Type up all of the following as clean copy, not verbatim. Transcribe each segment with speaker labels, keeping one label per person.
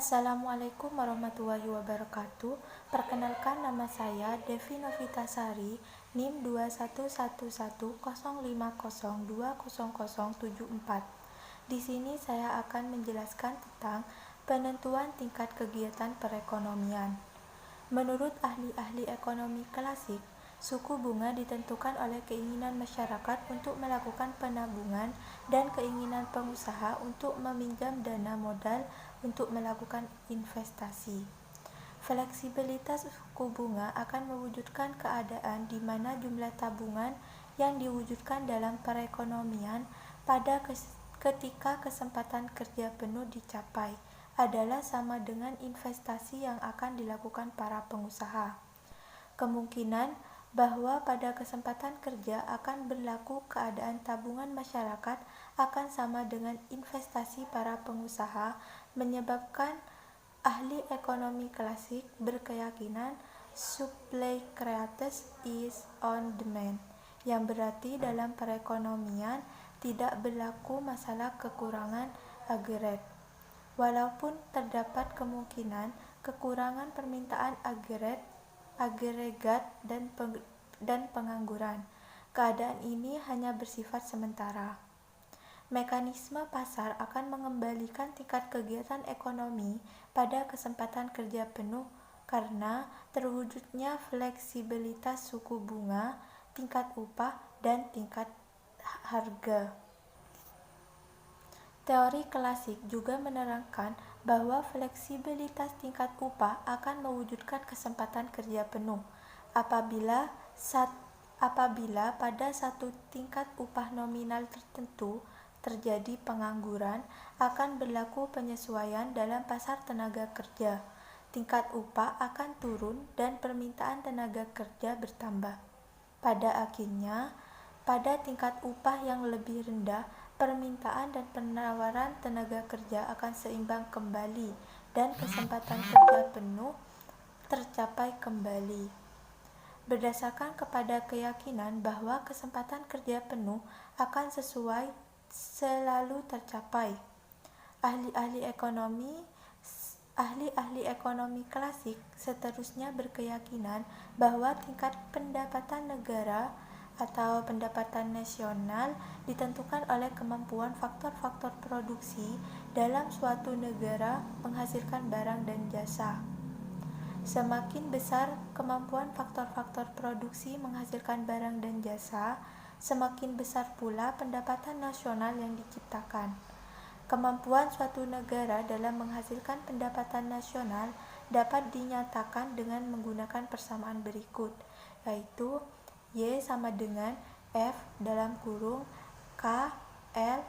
Speaker 1: Assalamualaikum warahmatullahi wabarakatuh. Perkenalkan, nama saya Devi Novitasari, NIM 211105020074. Di sini saya akan menjelaskan tentang penentuan tingkat kegiatan perekonomian. Menurut ahli-ahli ekonomi klasik, suku bunga ditentukan oleh keinginan masyarakat untuk melakukan penabungan dan keinginan pengusaha untuk meminjam dana modal untuk melakukan investasi. Fleksibilitas suku bunga akan mewujudkan keadaan di mana jumlah tabungan yang diwujudkan dalam perekonomian pada ketika kesempatan kerja penuh dicapai adalah sama dengan investasi yang akan dilakukan para pengusaha. Kemungkinan bahwa pada kesempatan kerja akan berlaku keadaan tabungan masyarakat akan sama dengan investasi para pengusaha menyebabkan ahli ekonomi klasik berkeyakinan supply creates is on demand, yang berarti dalam perekonomian tidak berlaku masalah kekurangan agregat. Walaupun terdapat kemungkinan kekurangan permintaan agregat dan pengangguran, keadaan ini hanya bersifat sementara. Mekanisme pasar akan mengembalikan tingkat kegiatan ekonomi pada kesempatan kerja penuh karena terwujudnya fleksibilitas suku bunga, tingkat upah, dan tingkat harga. Teori klasik juga menerangkan bahwa fleksibilitas tingkat upah akan mewujudkan kesempatan kerja penuh apabila pada satu tingkat upah nominal tertentu terjadi pengangguran, akan berlaku penyesuaian dalam pasar tenaga kerja. Tingkat upah akan turun dan permintaan tenaga kerja bertambah. Pada akhirnya, pada tingkat upah yang lebih rendah, permintaan dan penawaran tenaga kerja akan seimbang kembali dan kesempatan kerja penuh tercapai kembali. Berdasarkan kepada keyakinan bahwa kesempatan kerja penuh akan selalu tercapai, ahli-ahli ekonomi klasik seterusnya berkeyakinan bahwa tingkat pendapatan negara atau pendapatan nasional ditentukan oleh kemampuan faktor-faktor produksi dalam suatu negara menghasilkan barang dan jasa. Semakin besar kemampuan faktor-faktor produksi menghasilkan barang dan jasa, semakin besar pula pendapatan nasional yang diciptakan. Kemampuan suatu negara dalam menghasilkan pendapatan nasional dapat dinyatakan dengan menggunakan persamaan berikut, yaitu Y sama dengan F dalam kurung K L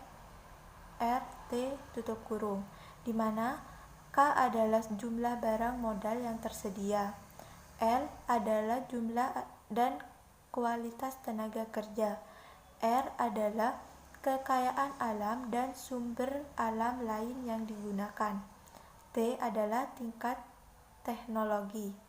Speaker 1: R T tutup kurung, di mana K adalah jumlah barang modal yang tersedia, L adalah jumlah dan kualitas tenaga kerja, R adalah kekayaan alam dan sumber alam lain yang digunakan, T adalah tingkat teknologi.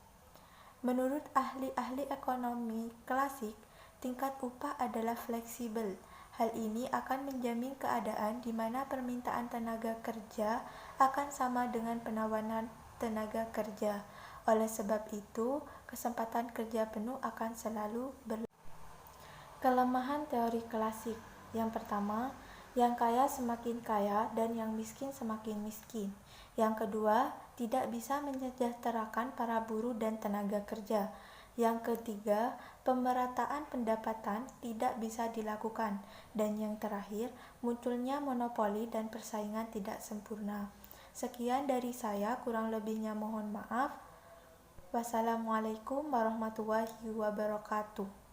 Speaker 1: Menurut ahli-ahli ekonomi klasik, tingkat upah adalah fleksibel. Hal ini akan menjamin keadaan di mana permintaan tenaga kerja akan sama dengan penawaran tenaga kerja. Oleh sebab itu, kesempatan kerja penuh akan selalu berlaku. Kelemahan teori klasik. Yang pertama, yang kaya semakin kaya dan yang miskin semakin miskin. Yang kedua, tidak bisa mensejahterakan para buruh dan tenaga kerja. Yang ketiga, pemerataan pendapatan tidak bisa dilakukan. Dan yang terakhir, munculnya monopoli dan persaingan tidak sempurna. Sekian dari saya, kurang lebihnya mohon maaf. Wassalamualaikum warahmatullahi wabarakatuh.